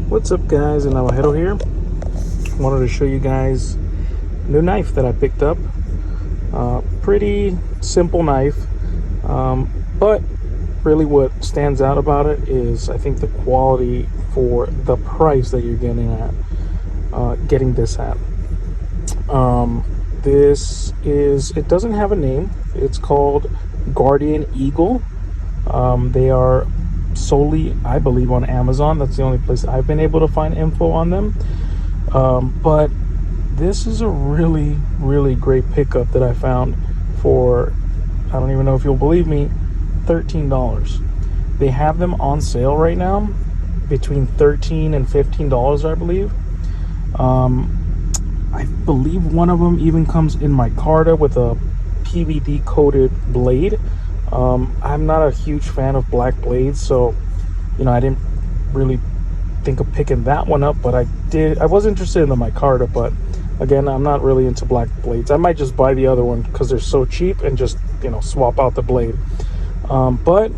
What's up, guys? And Navajero here. Wanted to show you guys a new knife that I picked up. Pretty simple knife, but really what stands out about it is I think the quality for the price that you're getting this at. It doesn't have a name. It's called Guardian Eagle. They are solely, I believe, on Amazon. That's the only place I've been able to find info on them. But this is a really great pickup that I found for, I don't even know if you'll believe me, $13. They have them on sale right now between $13 and $15, I believe. I believe one of them even comes in micarta with a PVD coated blade. I'm not a huge fan of black blades, so I didn't really think of picking that one up, but I was interested in the micarta, but again, I'm not really into black blades. I might just buy the other one because they're so cheap and just swap out the blade. But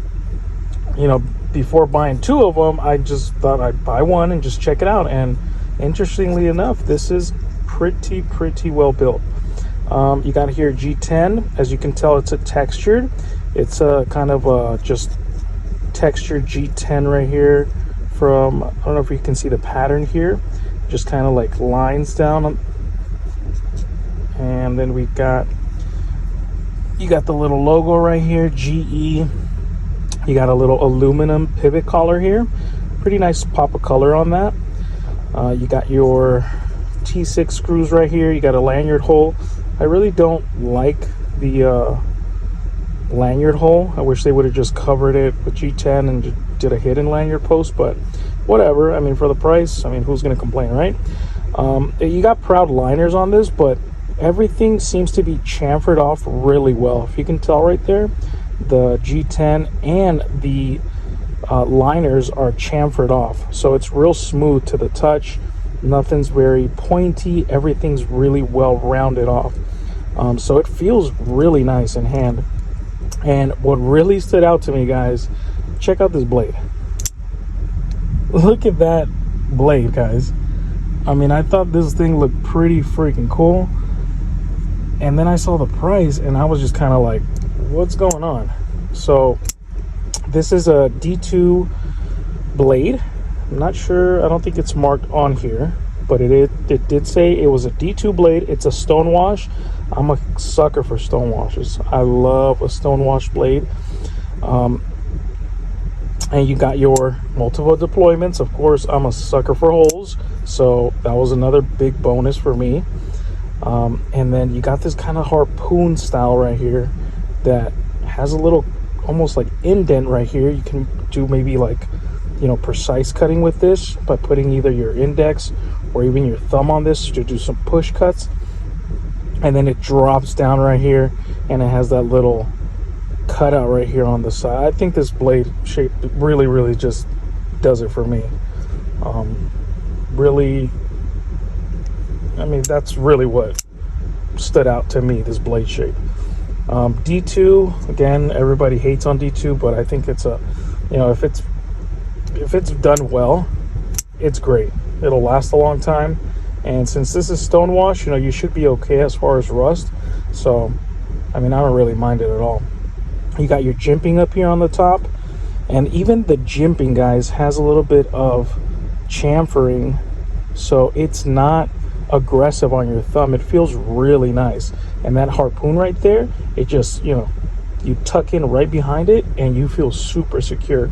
before buying two of them, I just thought I'd buy one and just check it out. And interestingly enough, this is pretty well built. You got here G10. As you can tell, it's a textured. It's a kind of a just textured G10 right here. From, I don't know if you can see the pattern here, just kind of like lines down. And then you got the little logo right here, GE. You got a little aluminum pivot collar here. Pretty nice pop of color on that. You got your T6 screws right here. You got a lanyard hole. I really don't like the lanyard hole. I wish they would have just covered it with G10 and did a hidden lanyard post, but whatever. I mean, for the price, who's going to complain, right? You got proud liners on this, but everything seems to be chamfered off really well. If you can tell right there, the G10 and the liners are chamfered off, so it's real smooth to the touch. Nothing's very pointy. Everything's really well rounded off, so it feels really nice in hand. And what really stood out to me, guys, check out this blade. Look at that blade, guys. I thought this thing looked pretty freaking cool, and then I saw the price and I was just kind of like, what's going on? So this is a D2 blade. I'm not sure, I don't think it's marked on here, but it did say it was a D2 blade. It's a stonewash. I'm a sucker for stonewashes. I love a stonewash blade. And you got your multiple deployments. Of course, I'm a sucker for holes, so that was another big bonus for me. And then you got this kind of harpoon style right here that has a little almost like indent right here. You can do maybe like precise cutting with this by putting either your index or even your thumb on this to do some push cuts. And then it drops down right here and it has that little cutout right here on the side. I think this blade shape really just does it for me. That's really what stood out to me, this blade shape. D2, again, everybody hates on D2, but I think it's if it's done well, it's great. It'll last a long time. And since this is stonewash, you should be okay as far as rust. So, I don't really mind it at all. You got your jimping up here on the top. And even the jimping, guys, has a little bit of chamfering. So it's not aggressive on your thumb. It feels really nice. And that harpoon right there, it just, you tuck in right behind it and you feel super secure.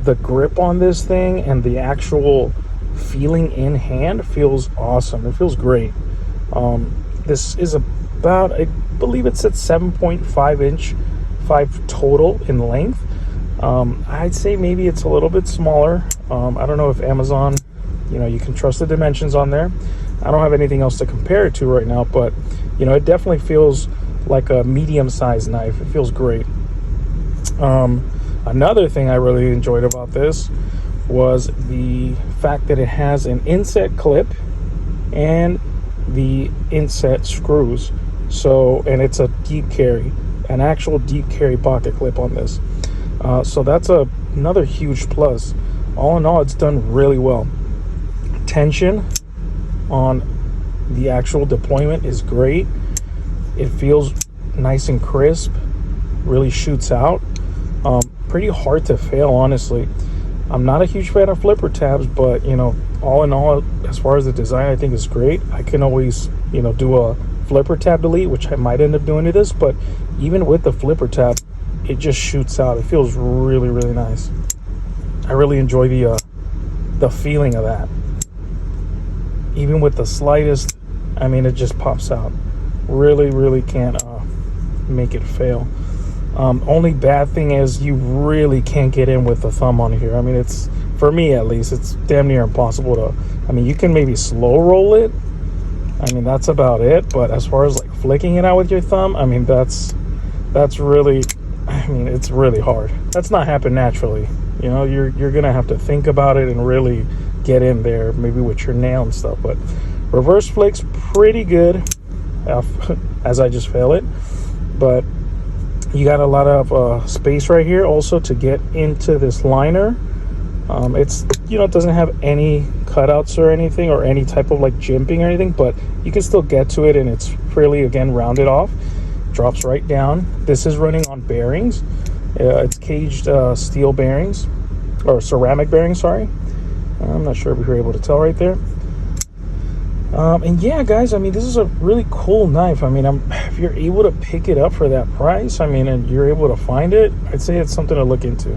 The grip on this thing and the actual feeling in hand feels awesome. It feels great. This is about, I believe it's at 7.5 inch, 5 total in length. I'd say maybe it's a little bit smaller. I don't know if Amazon, you can trust the dimensions on there. I don't have anything else to compare it to right now, but it definitely feels like a medium-sized knife. It feels great. Another thing I really enjoyed about this was the fact that it has an inset clip and the inset screws. So, and it's a deep carry, an actual deep carry pocket clip on this. So that's another huge plus. All in all, it's done really well. retention on the actual deployment is great. It feels nice and crisp, really shoots out. Pretty hard to fail, honestly. I'm not a huge fan of flipper tabs, but you know, all in all, as far as the design, I think is great. I can always, you know, do a flipper tab delete, which I might end up doing to this, but even with the flipper tab, it just shoots out. It feels really, really nice. I really enjoy the feeling of that. Even with the slightest, I mean, it just pops out. Really, really can't make it fail. Only bad thing is you really can't get in with the thumb on here. I mean, it's, for me at least, it's damn near impossible to, I mean, you can maybe slow roll it. I mean, that's about it. But as far as like flicking it out with your thumb, I mean, that's really, I mean, it's really hard. That's not happen naturally. You know, you're gonna have to think about it and really get in there, maybe with your nail and stuff. But reverse flick's pretty good, as I just fail it. But you got a lot of space right here also to get into this liner. It's, you know, it doesn't have any cutouts or anything, or any type of like jimping or anything, but you can still get to it, and it's fairly, again, rounded off. Drops right down. This is running on bearings. It's caged steel bearings, or ceramic bearings, sorry. I'm not sure if you're able to tell right there. And yeah, guys, I mean, this is a really cool knife. I mean, if you're able to pick it up for that price, I mean, and you're able to find it, I'd say it's something to look into.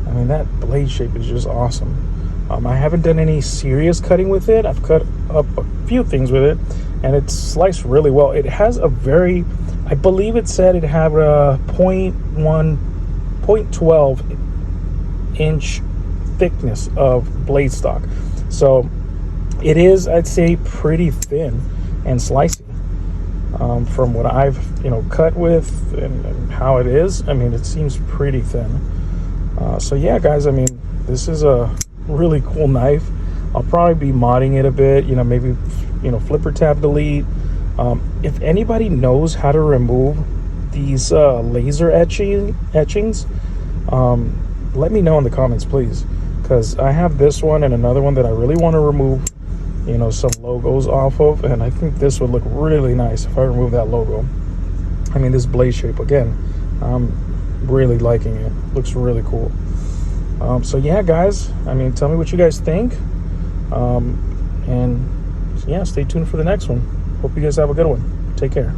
I mean, that blade shape is just awesome. I haven't done any serious cutting with it. I've cut up a few things with it, and it's sliced really well. It has a very, I believe it said it had a 0.12 inch thickness of blade stock. So it is, I'd say, pretty thin and slicey. From what I've, you know, cut with and how it is, I mean, it seems pretty thin. So yeah, guys, I mean, this is a really cool knife. I'll probably be modding it a bit, you know, maybe, you know, flipper tab delete. If anybody knows how to remove these laser etchings, let me know in the comments, please, because I have this one and another one that I really want to remove, you know, some logos off of, and I think this would look really nice if I remove that logo. I mean, this blade shape, again, I'm really liking it. Looks really cool. So yeah, guys, I mean, tell me what you guys think, and yeah, stay tuned for the next one. Hope you guys have a good one. Take care.